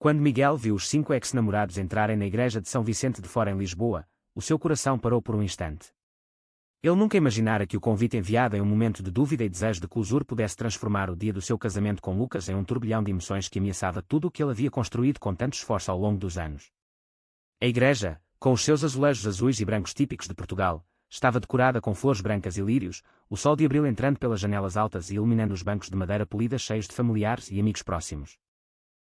Quando Miguel viu os 5 ex-namorados entrarem na igreja de São Vicente de Fora em Lisboa, o seu coração parou por um instante. Ele nunca imaginara que o convite enviado em um momento de dúvida e desejo de clausura pudesse transformar o dia do seu casamento com Lucas em um turbilhão de emoções que ameaçava tudo o que ele havia construído com tanto esforço ao longo dos anos. A igreja, com os seus azulejos azuis e brancos típicos de Portugal, estava decorada com flores brancas e lírios, o sol de abril entrando pelas janelas altas e iluminando os bancos de madeira polida cheios de familiares e amigos próximos.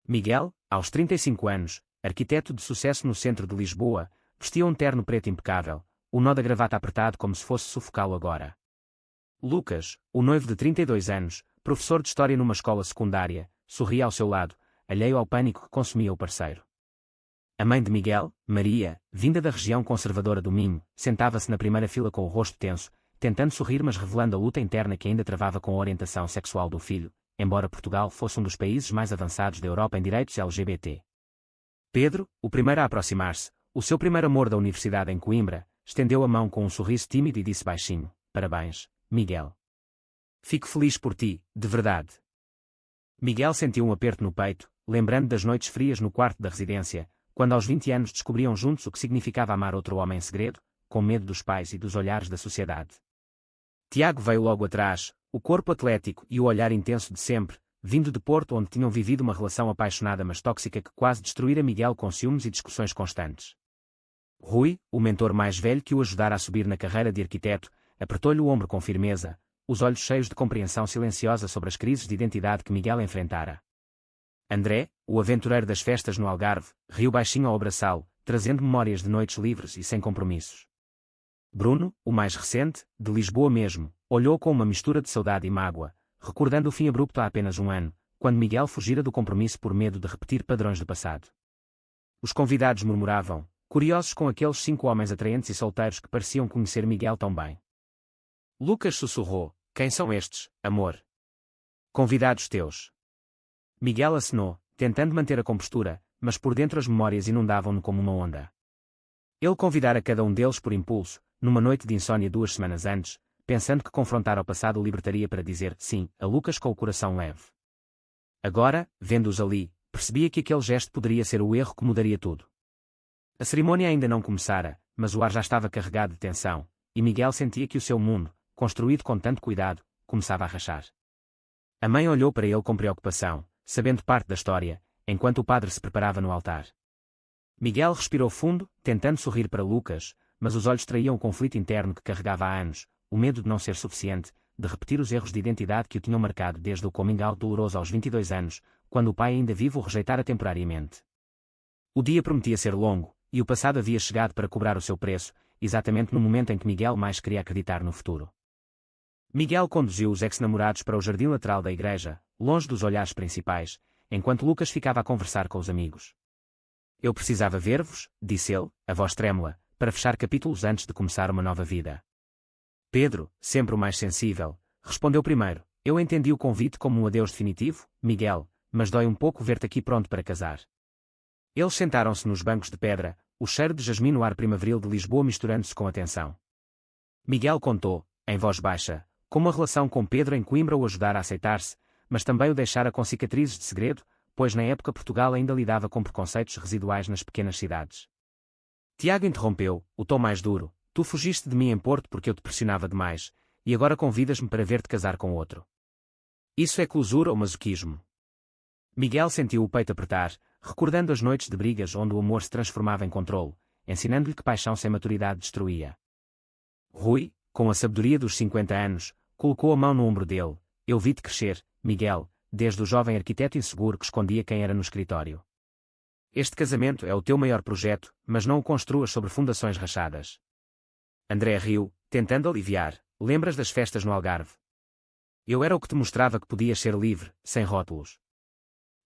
Miguel, aos 35 anos, arquiteto de sucesso no centro de Lisboa, vestia um terno preto impecável, o nó da gravata apertado como se fosse sufocá-lo agora. Lucas, o noivo de 32 anos, professor de história numa escola secundária, sorria ao seu lado, alheio ao pânico que consumia o parceiro. A mãe de Miguel, Maria, vinda da região conservadora do Minho, sentava-se na primeira fila com o rosto tenso, tentando sorrir mas revelando a luta interna que ainda travava com a orientação sexual do filho, embora Portugal fosse um dos países mais avançados da Europa em direitos LGBT. Pedro, o primeiro a aproximar-se, o seu primeiro amor da universidade em Coimbra, estendeu a mão com um sorriso tímido e disse baixinho: "Parabéns, Miguel. Fico feliz por ti, de verdade." Miguel sentiu um aperto no peito, lembrando das noites frias no quarto da residência, quando aos 20 anos descobriam juntos o que significava amar outro homem em segredo, com medo dos pais e dos olhares da sociedade. Tiago veio logo atrás, o corpo atlético e o olhar intenso de sempre, vindo de Porto onde tinham vivido uma relação apaixonada mas tóxica que quase destruíra Miguel com ciúmes e discussões constantes. Rui, o mentor mais velho que o ajudara a subir na carreira de arquiteto, apertou-lhe o ombro com firmeza, os olhos cheios de compreensão silenciosa sobre as crises de identidade que Miguel enfrentara. André, o aventureiro das festas no Algarve, riu baixinho ao abraçá-lo, trazendo memórias de noites livres e sem compromissos. Bruno, o mais recente, de Lisboa mesmo, olhou com uma mistura de saudade e mágoa, recordando o fim abrupto há apenas um ano, quando Miguel fugira do compromisso por medo de repetir padrões do passado. Os convidados murmuravam, curiosos com aqueles 5 homens atraentes e solteiros que pareciam conhecer Miguel tão bem. Lucas sussurrou: "Quem são estes, amor?" "Convidados teus." Miguel acenou, tentando manter a compostura, mas por dentro as memórias inundavam-no como uma onda. Ele convidara cada um deles por impulso, numa noite de insônia 2 semanas antes, pensando que confrontar ao passado o libertaria para dizer sim a Lucas com o coração leve. Agora, vendo-os ali, percebia que aquele gesto poderia ser o erro que mudaria tudo. A cerimônia ainda não começara, mas o ar já estava carregado de tensão, e Miguel sentia que o seu mundo, construído com tanto cuidado, começava a rachar. A mãe olhou para ele com preocupação, sabendo parte da história, enquanto o padre se preparava no altar. Miguel respirou fundo, tentando sorrir para Lucas, mas os olhos traíam o conflito interno que carregava há anos, o medo de não ser suficiente, de repetir os erros de identidade que o tinham marcado desde o coming out doloroso aos 22 anos, quando o pai ainda vivo o rejeitara temporariamente. O dia prometia ser longo, e o passado havia chegado para cobrar o seu preço, exatamente no momento em que Miguel mais queria acreditar no futuro. Miguel conduziu os ex-namorados para o jardim lateral da igreja, longe dos olhares principais, enquanto Lucas ficava a conversar com os amigos. "Eu precisava ver-vos", disse ele, a voz trêmula, para fechar capítulos antes de começar uma nova vida. Pedro, sempre o mais sensível, respondeu primeiro: "Eu entendi o convite como um adeus definitivo, Miguel, mas dói um pouco ver-te aqui pronto para casar." Eles sentaram-se nos bancos de pedra, o cheiro de jasmim no ar primaveril de Lisboa misturando-se com a tensão. Miguel contou, em voz baixa, como a relação com Pedro em Coimbra o ajudara a aceitar-se, mas também o deixara com cicatrizes de segredo, pois na época Portugal ainda lidava com preconceitos residuais nas pequenas cidades. Tiago interrompeu, o tom mais duro: "Tu fugiste de mim em Porto porque eu te pressionava demais, e agora convidas-me para ver-te casar com outro. Isso é clausura ou masoquismo?" Miguel sentiu o peito apertar, recordando as noites de brigas onde o amor se transformava em controle, ensinando-lhe que paixão sem maturidade destruía. Rui, com a sabedoria dos 50 anos, colocou a mão no ombro dele: "Eu vi-te crescer, Miguel, desde o jovem arquiteto inseguro que escondia quem era no escritório. Este casamento é o teu maior projeto, mas não o construas sobre fundações rachadas." André riu, tentando aliviar: "Lembras das festas no Algarve? Eu era o que te mostrava que podias ser livre, sem rótulos.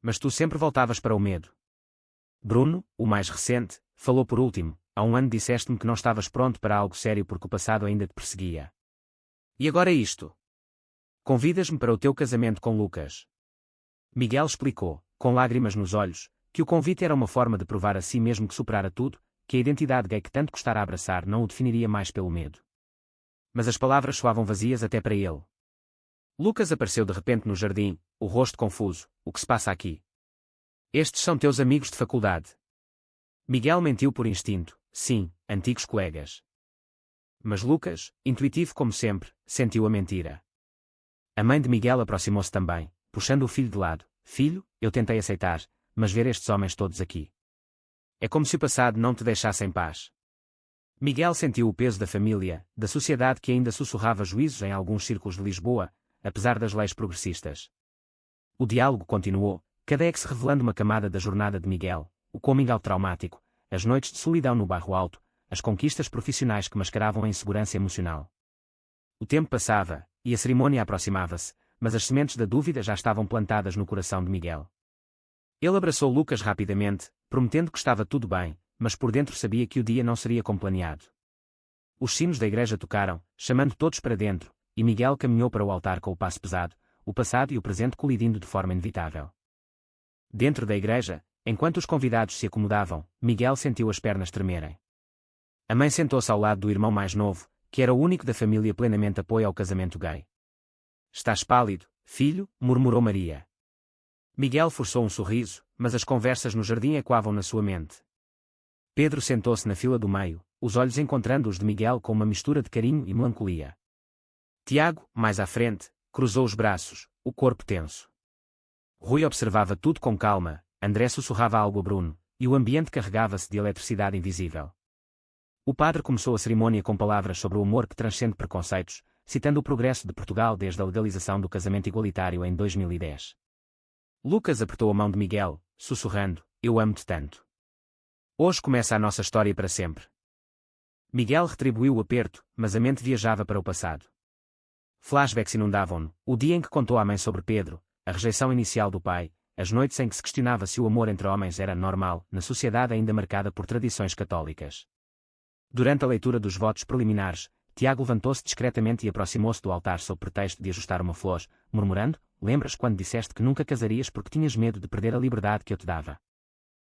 Mas tu sempre voltavas para o medo." Bruno, o mais recente, falou por último: "Há um ano disseste-me que não estavas pronto para algo sério porque o passado ainda te perseguia. E agora isto? Convidas-me para o teu casamento com Lucas." Miguel explicou, com lágrimas nos olhos, que o convite era uma forma de provar a si mesmo que superara tudo, que a identidade gay que tanto custara abraçar não o definiria mais pelo medo. Mas as palavras soavam vazias até para ele. Lucas apareceu de repente no jardim, o rosto confuso: "O que se passa aqui?" Estes são teus amigos de faculdade. Miguel mentiu por instinto, sim, antigos colegas. Mas Lucas, intuitivo como sempre, sentiu a mentira. A mãe de Miguel aproximou-se também, puxando o filho de lado. Filho, eu tentei aceitar, mas ver estes homens todos aqui. É como se o passado não te deixasse em paz. Miguel sentiu o peso da família, da sociedade que ainda sussurrava juízos em alguns círculos de Lisboa, apesar das leis progressistas. O diálogo continuou, cada ex revelando uma camada da jornada de Miguel, o coming out traumático, as noites de solidão no bairro alto, as conquistas profissionais que mascaravam a insegurança emocional. O tempo passava, e a cerimônia aproximava-se, mas as sementes da dúvida já estavam plantadas no coração de Miguel. Ele abraçou Lucas rapidamente, prometendo que estava tudo bem, mas por dentro sabia que o dia não seria como planeado. Os sinos da igreja tocaram, chamando todos para dentro, e Miguel caminhou para o altar com o passo pesado, o passado e o presente colidindo de forma inevitável. Dentro da igreja, enquanto os convidados se acomodavam, Miguel sentiu as pernas tremerem. A mãe sentou-se ao lado do irmão mais novo, que era o único da família plenamente apoio ao casamento gay. Estás pálido, filho, murmurou Maria. Miguel forçou um sorriso, mas as conversas no jardim ecoavam na sua mente. Pedro sentou-se na fila do meio, os olhos encontrando os de Miguel com uma mistura de carinho e melancolia. Tiago, mais à frente, cruzou os braços, o corpo tenso. Rui observava tudo com calma, André sussurrava algo a Bruno, e o ambiente carregava-se de eletricidade invisível. O padre começou a cerimônia com palavras sobre o amor que transcende preconceitos, citando o progresso de Portugal desde a legalização do casamento igualitário em 2010. Lucas apertou a mão de Miguel, sussurrando, eu amo-te tanto. Hoje começa a nossa história para sempre. Miguel retribuiu o aperto, mas a mente viajava para o passado. Flashbacks inundavam-no, o dia em que contou à mãe sobre Pedro, a rejeição inicial do pai, as noites em que se questionava se o amor entre homens era normal, na sociedade ainda marcada por tradições católicas. Durante a leitura dos votos preliminares, Tiago levantou-se discretamente e aproximou-se do altar sob pretexto de ajustar uma flor, murmurando, lembras quando disseste que nunca casarias porque tinhas medo de perder a liberdade que eu te dava?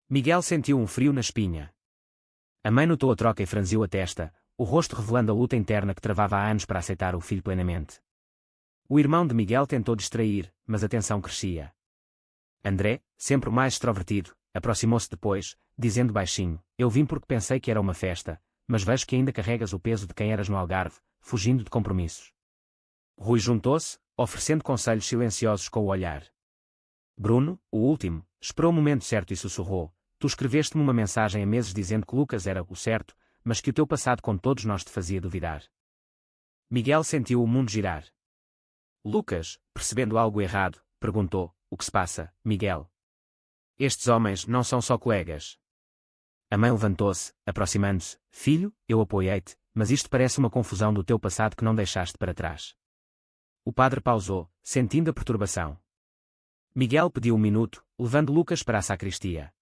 Miguel sentiu um frio na espinha. A mãe notou a troca e franziu a testa, o rosto revelando a luta interna que travava há anos para aceitar o filho plenamente. O irmão de Miguel tentou distrair, mas a tensão crescia. André, sempre o mais extrovertido, aproximou-se depois, dizendo baixinho, eu vim porque pensei que era uma festa, mas vejo que ainda carregas o peso de quem eras no Algarve, fugindo de compromissos. Rui juntou-se, oferecendo conselhos silenciosos com o olhar. Bruno, o último, esperou o momento certo e sussurrou, tu escreveste-me uma mensagem há meses dizendo que Lucas era o certo, mas que o teu passado com todos nós te fazia duvidar. Miguel sentiu o mundo girar. Lucas, percebendo algo errado, perguntou, o que se passa, Miguel? Estes homens não são só colegas. A mãe levantou-se, aproximando-se, filho, eu apoiei-te, mas isto parece uma confusão do teu passado que não deixaste para trás. O padre pausou, sentindo a perturbação. Miguel pediu um minuto, levando Lucas para a sacristia.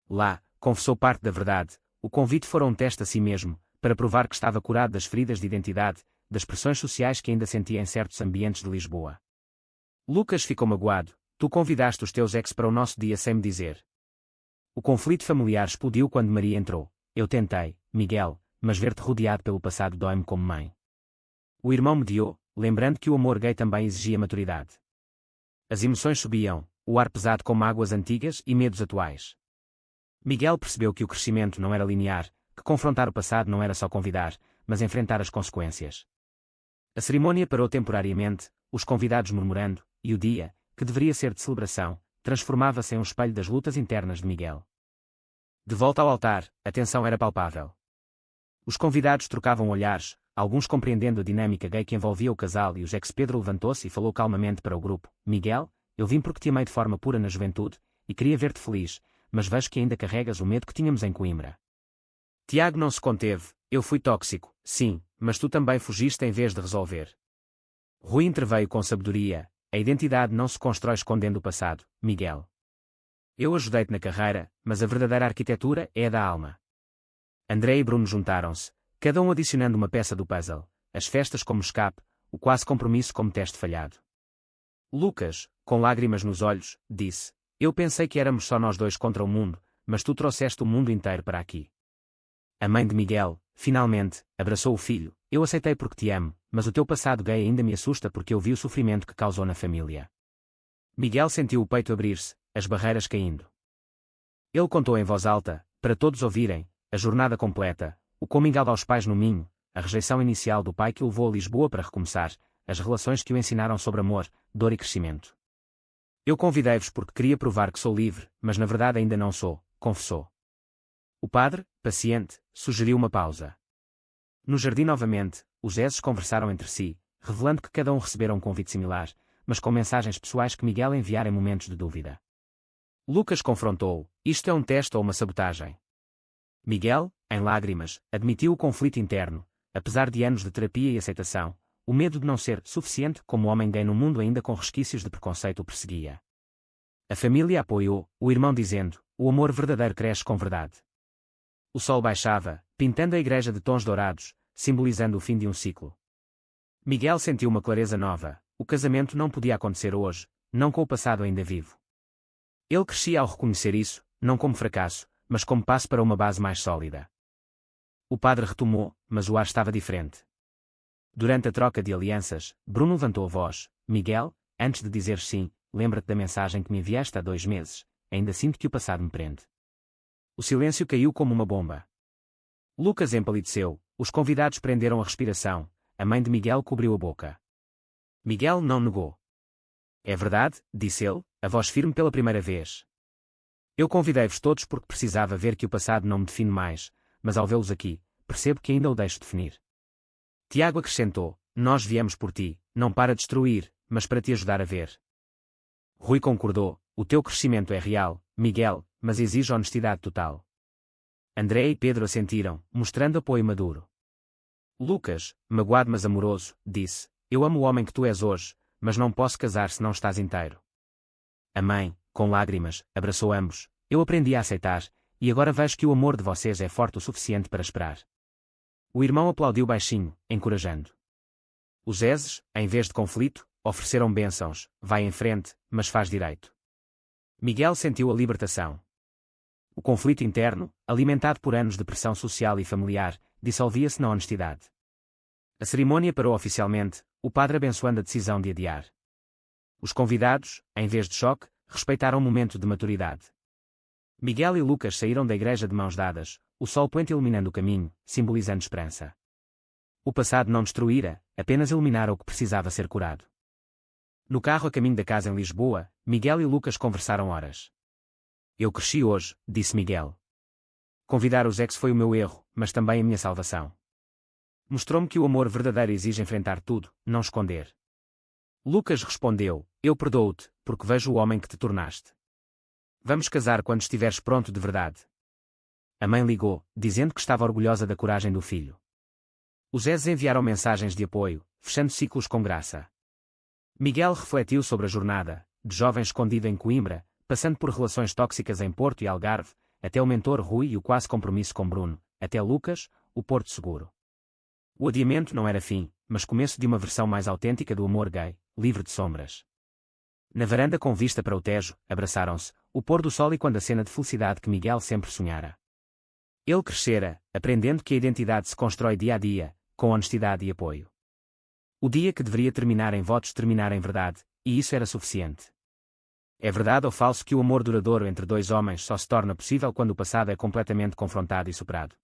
Lá, confessou parte da verdade, o convite fora um teste a si mesmo, para provar que estava curado das feridas de identidade, das pressões sociais que ainda sentia em certos ambientes de Lisboa. Lucas ficou magoado, tu convidaste os teus ex para o nosso dia sem me dizer. O conflito familiar explodiu quando Maria entrou. Eu tentei, Miguel, mas ver-te rodeado pelo passado dói-me como mãe. O irmão mediou, lembrando que o amor gay também exigia maturidade. As emoções subiam, o ar pesado como mágoas antigas e medos atuais. Miguel percebeu que o crescimento não era linear, que confrontar o passado não era só convidar, mas enfrentar as consequências. A cerimônia parou temporariamente, os convidados murmurando, e o dia, que deveria ser de celebração, transformava-se em um espelho das lutas internas de Miguel. De volta ao altar, a tensão era palpável. Os convidados trocavam olhares, alguns compreendendo a dinâmica gay que envolvia o casal e o ex-Pedro levantou-se e falou calmamente para o grupo. Miguel, eu vim porque te amei de forma pura na juventude, e queria ver-te feliz, mas vejo que ainda carregas o medo que tínhamos em Coimbra. Tiago não se conteve, eu fui tóxico, sim, mas tu também fugiste em vez de resolver. Rui interveio com sabedoria, a identidade não se constrói escondendo o passado, Miguel. Eu ajudei-te na carreira, mas a verdadeira arquitetura é a da alma. André e Bruno juntaram-se, cada um adicionando uma peça do puzzle, as festas como escape, o quase compromisso como teste falhado. Lucas, com lágrimas nos olhos, disse, eu pensei que éramos só nós dois contra o mundo, mas tu trouxeste o mundo inteiro para aqui. A mãe de Miguel, finalmente, abraçou o filho, eu aceitei porque te amo, mas o teu passado gay ainda me assusta porque eu vi o sofrimento que causou na família. Miguel sentiu o peito abrir-se, as barreiras caindo. Ele contou em voz alta, para todos ouvirem, a jornada completa, o coming out aos pais no Minho, a rejeição inicial do pai que o levou a Lisboa para recomeçar, as relações que o ensinaram sobre amor, dor e crescimento. Eu convidei-vos porque queria provar que sou livre, mas na verdade ainda não sou, confessou. O padre, paciente, sugeriu uma pausa. No jardim novamente, os Ezes conversaram entre si, revelando que cada um recebera um convite similar, mas com mensagens pessoais que Miguel enviara em momentos de dúvida. Lucas confrontou-o: isto é um teste ou uma sabotagem? Miguel, em lágrimas, admitiu o conflito interno, apesar de anos de terapia e aceitação, o medo de não ser suficiente como homem gay no mundo ainda com resquícios de preconceito o perseguia. A família apoiou, o irmão dizendo: o amor verdadeiro cresce com verdade. O sol baixava, pintando a igreja de tons dourados, simbolizando o fim de um ciclo. Miguel sentiu uma clareza nova: o casamento não podia acontecer hoje, não com o passado ainda vivo. Ele crescia ao reconhecer isso, não como fracasso, mas como passo para uma base mais sólida. O padre retomou, mas o ar estava diferente. Durante a troca de alianças, Bruno levantou a voz: Miguel, antes de dizer sim, lembra-te da mensagem que me enviaste há 2 meses, ainda sinto que o passado me prende. O silêncio caiu como uma bomba. Lucas empalideceu, os convidados prenderam a respiração, a mãe de Miguel cobriu a boca. Miguel não negou. É verdade, disse ele, a voz firme pela primeira vez. Eu convidei-vos todos porque precisava ver que o passado não me define mais, mas ao vê-los aqui, percebo que ainda o deixo definir. Tiago acrescentou: nós viemos por ti, não para destruir, mas para te ajudar a ver. Rui concordou: o teu crescimento é real, Miguel, mas exige honestidade total. André e Pedro assentiram, mostrando apoio maduro. Lucas, magoado mas amoroso, disse: eu amo o homem que tu és hoje, mas não posso casar se não estás inteiro. A mãe, com lágrimas, abraçou ambos: eu aprendi a aceitar, e agora vejo que o amor de vocês é forte o suficiente para esperar. O irmão aplaudiu baixinho, encorajando. Os Ezes, em vez de conflito, ofereceram bênçãos: vai em frente, mas faz direito. Miguel sentiu a libertação. O conflito interno, alimentado por anos de pressão social e familiar, dissolvia-se na honestidade. A cerimônia parou oficialmente, o padre abençoando a decisão de adiar. Os convidados, em vez de choque, respeitaram o momento de maturidade. Miguel e Lucas saíram da igreja de mãos dadas, o sol poente iluminando o caminho, simbolizando esperança. O passado não destruíra, apenas iluminara o que precisava ser curado. No carro a caminho da casa em Lisboa, Miguel e Lucas conversaram horas. Eu cresci hoje, disse Miguel. Convidar os ex foi o meu erro, mas também a minha salvação. Mostrou-me que o amor verdadeiro exige enfrentar tudo, não esconder. Lucas respondeu: eu perdoo-te, porque vejo o homem que te tornaste. Vamos casar quando estiveres pronto de verdade. A mãe ligou, dizendo que estava orgulhosa da coragem do filho. Os Ezes enviaram mensagens de apoio, fechando ciclos com graça. Miguel refletiu sobre a jornada, de jovem escondido em Coimbra, passando por relações tóxicas em Porto e Algarve, até o mentor Rui e o quase compromisso com Bruno, até Lucas, o Porto Seguro. O adiamento não era fim, mas começo de uma versão mais autêntica do amor gay, livre de sombras. Na varanda com vista para o Tejo, abraçaram-se, o pôr do sol e quando a cena de felicidade que Miguel sempre sonhara. Ele crescera, aprendendo que a identidade se constrói dia a dia, com honestidade e apoio. O dia que deveria terminar em votos terminara em verdade, e isso era suficiente. É verdade ou falso que o amor duradouro entre 2 homens só se torna possível quando o passado é completamente confrontado e superado?